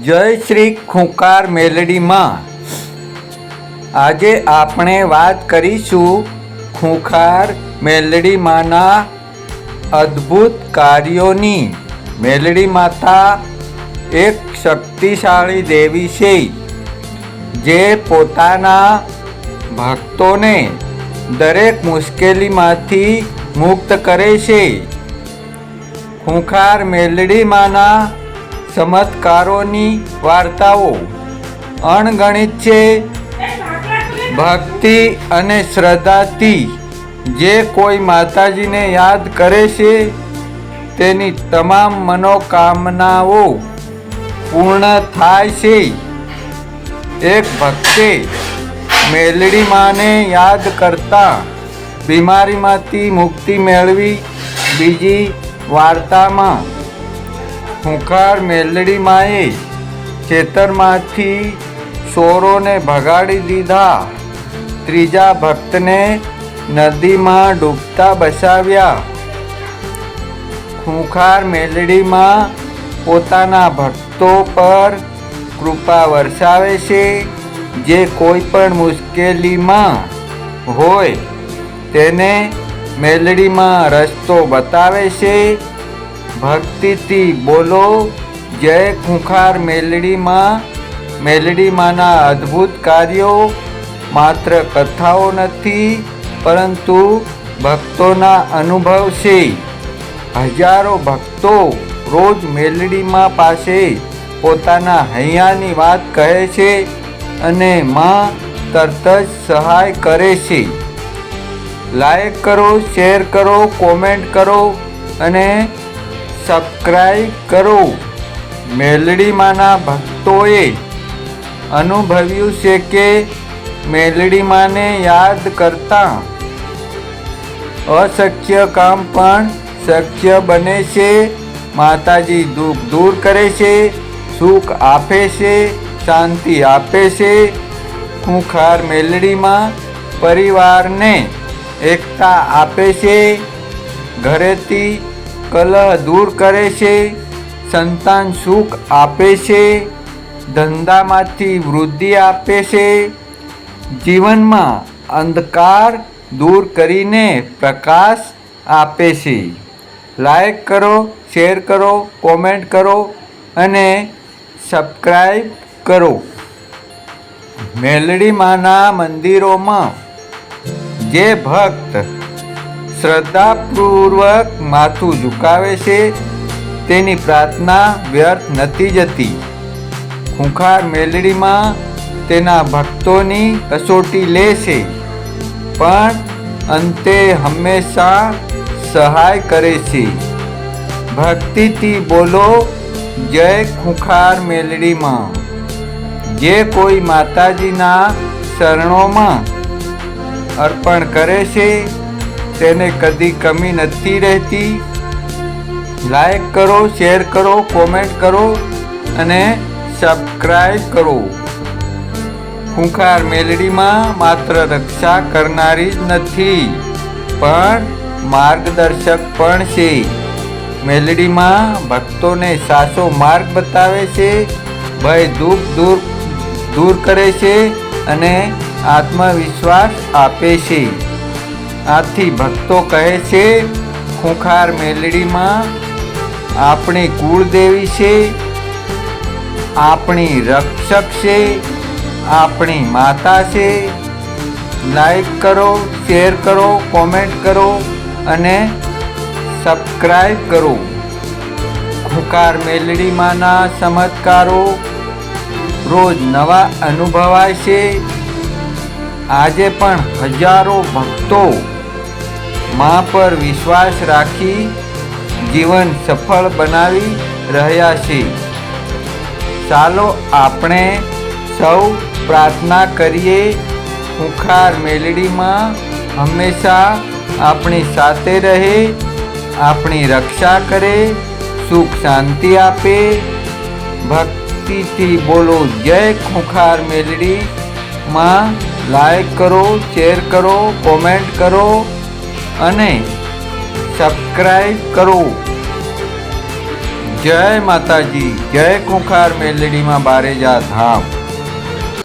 જય શ્રી ખૂંખાર મેલડીમાં. આજે આપણે વાત કરીશું ખૂંખાર મેલડીમાંના અદ્ભુત કાર્યોની. મેલડી માતા એક શક્તિશાળી દેવી છે જે પોતાના ભક્તોને દરેક મુશ્કેલીમાંથી મુક્ત કરે છે. ખૂંખાર મેલડીમાંના ચમત્કારોની વાર્તાઓ અણગણિત છે. ભક્તિ અને શ્રદ્ધાથી જે કોઈ માતાજીને યાદ કરે છે તેની તમામ મનોકામનાઓ પૂર્ણ થાય છે. એક ભક્તે મેલડી માને યાદ કરતા બીમારીમાંથી મુક્તિ મેળવી. બીજી વાર્તામાં ખૂંખાર મેલડી માએ ખેતરમાંથી ચોરોને ભગાડી દીધા. ત્રીજા ભક્તને નદીમાં ડૂબતા બચાવ્યા. ખૂંખાર મેલડીમાં પોતાના ભક્તો પર કૃપા વરસાવે છે. જે કોઈ પણ મુશ્કેલીમાં હોય તેને મેલડીમાં રસ્તો બતાવે છે. ભક્તિથી બોલો જય ખૂંખાર મેલડીમાં. મેલડીમાંના અદ્ભુત કાર્યો માત્ર કથાઓ નથી પરંતુ ભક્તોના અનુભવ છે. હજારો ભક્તો રોજ મેલડીમાં પાસે પોતાના હૈયાની વાત કહે છે અને માં તરત જ સહાય કરે છે. લાઈક કરો, શેર કરો, કોમેન્ટ કરો અને સબસ્ક્રાઈબ કરો. મેલડીમાંના ભક્તોએ અનુભવ્યું છે કે મેલડીમાંને યાદ કરતા અશક્ય કામ પણ શક્ય બને છે. માતાજી દુઃખ દૂર કરે છે, સુખ આપે છે, શાંતિ આપે છે. ખૂંખાર મેલડીમાં પરિવારને એકતા આપે છે, ઘરેથી કલહ દૂર કરે છે, સંતાન સુખ આપે છે, ધંધામાંથી વૃદ્ધિ આપે છે, જીવનમાં અંધકાર દૂર કરીને પ્રકાશ આપે છે. લાઈક કરો, શેર કરો, કોમેન્ટ કરો અને સબસ્ક્રાઈબ કરો. મેલડીમાંના મંદિરોમાં જે ભક્ત શ્રદ્ધાપૂર્વક માથું ઝુકાવે છે તેની પ્રાર્થના વ્યર્થ નથી જતી. ખૂંખાર મેલડીમાં તેના ભક્તોની કસોટી લે છે પણ અંતે હંમેશા સહાય કરે છે. ભક્તિથી બોલો જય ખૂંખાર મેલડીમાં. જે કોઈ માતાજીના શરણોમાં અર્પણ કરે છે તેને કદી કમી નથી રહેતી. લાઈક કરો, શેર કરો, કોમેન્ટ કરો અને સબસ્ક્રાઈબ કરો. ખૂંખાર મેલડીમાં માત્ર રક્ષા કરનારી જ નથી પણ માર્ગદર્શક પણ છે. મેલડીમાં ભક્તોને સાચો માર્ગ બતાવે છે, ભય દુઃખ દૂર કરે છે અને આત્મવિશ્વાસ આપે છે. આથી ભક્તો કહે છે ખૂંખાર મેલડીમાં આપણી કુળદેવી છે, આપણી રક્ષક છે, આપણી માતા છે. લાઈક કરો, શેર કરો, કોમેન્ટ કરો અને સબસ્ક્રાઈબ કરો. ખૂંખાર મેલડીમાંના ચમત્કારો રોજ નવા અનુભવાય છે. આજે પણ હજારો ભક્તો માં પર વિશ્વાસ રાખી જીવન સફળ બનાવી રહ્યા છે. ચાલો આપણે સૌ પ્રાર્થના કરીએ ખૂંખાર મેલડીમાં હંમેશા આપણી સાથે રહે, આપણી રક્ષા કરે, સુખ શાંતિ આપે. ભક્તિથી બોલો જય ખૂંખાર મેલડી માં. લાઈક કરો, શેર કરો, કોમેન્ટ કરો અને સબસ્ક્રાઈબ કરો. જય માતાજી, જય ખોખાર મેલડીમાં બારેજા ધામ।